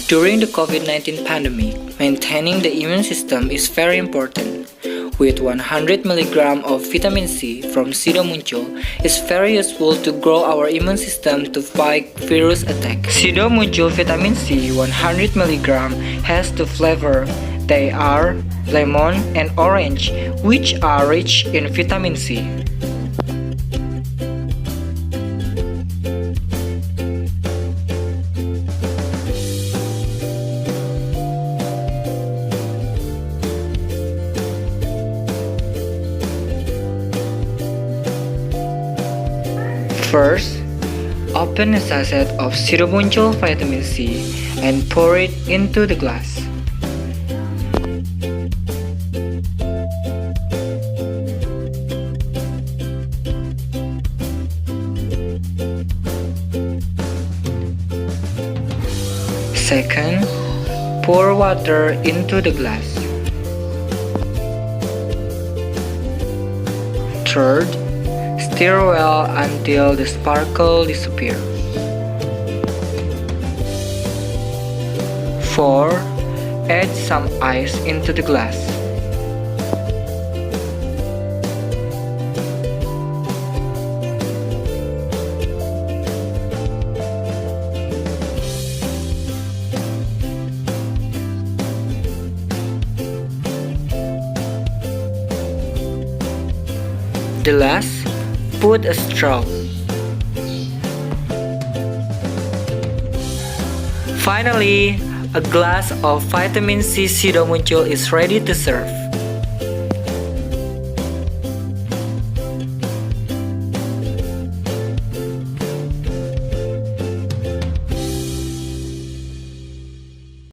During the COVID-19 pandemic, maintaining the immune system is very important. With 100 mg of vitamin C from Sido Muncul is very useful to grow our immune system to fight virus attack. Sido Muncul vitamin C 100 mg has two flavors. They are lemon and orange, which are rich in vitamin C. First, open a sachet of Sido Muncul vitamin C and pour it into the glass. Second, pour water into the glass. Third, stir well until the sparkle disappears. 4. Add some ice into the glass. The last, put a straw. Finally, a glass of vitamin C Sido Muncul is ready to serve.